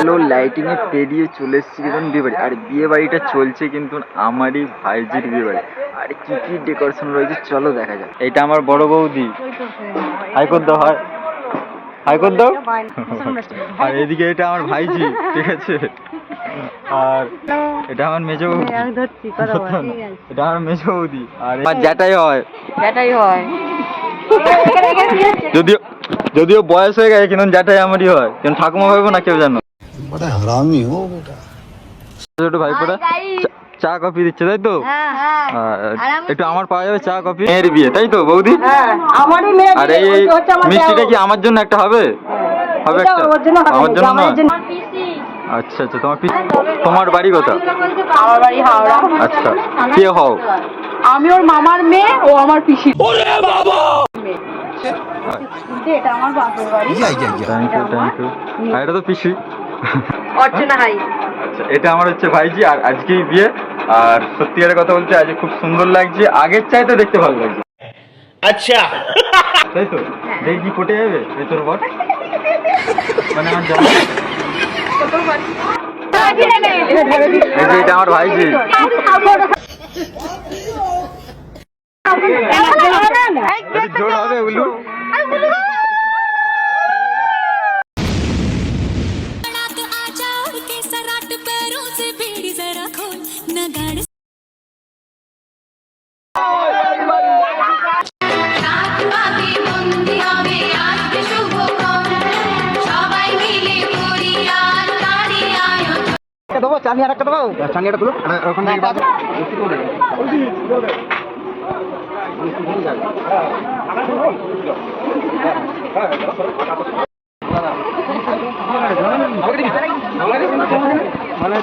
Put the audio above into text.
আলো লাইটিং এ পেরিয়ে চলে এসেছি কিন্তু বিয়ে বাড়ি, আর বিয়ে বাড়িটা চলছে কিন্তু আমারই ভাইজির বিয়ে বাড়ি। আর কি কি ডেকোরেশন রয়েছে চলো দেখা যাক। এটা আমার বড় বৌদি, হাই কর দাও, হাই কর দাও। আর এদিকে এটা আমার ভাইজি, ঠিক আছে। আর এটা আমার মেজো বৌদি, এটা আমার মেজো বৌদি। আর আমার জ্যাঠাই হয়, যদিও যদিও বয়স হয়ে গেছে কিন্তু জ্যাঠাই আমারই হয়, কিন্তু ঠাকুমা ভাইবো না কেউ জানো। ছোট ভাইপোরা চা কফি দিচ্ছে, তাই তো? একটু আমার পাওয়া যাবে চা কফি? মেয়ের বিয়ে তাই তো বৌদি? আর এই মিষ্টিটা কি আমার জন্য একটা হবে? হবে একটা আমার জন্য নয়? আচ্ছা আচ্ছা, তোমার বাড়ি কোথা? আমার বাড়ি হাওড়া। আচ্ছা, কে হও? আমি ওর মামার মেয়ে, ও আমার পিসি। এটা আমার বাপের বাড়ি। Thank you. আর এটা তো পিসি অর্চনা হাই। আচ্ছা, এটা আমার হচ্ছে ভাইজি, আর আজকেই বিয়ে। আর সত্যিকারের কথা বলতে আজকে খুব সুন্দর লাগছে, আগের চাইতে দেখতে ভালো লাগছে। আচ্ছা, তাই তো? দেখি ফটে যাবে ভেতর বট, মানে আমার জামা। এটা আমার ভাইজি। জোর হবে উলু। দেবো চানি আর একটা দেবো, চানিটা তুলো ওখানে মানে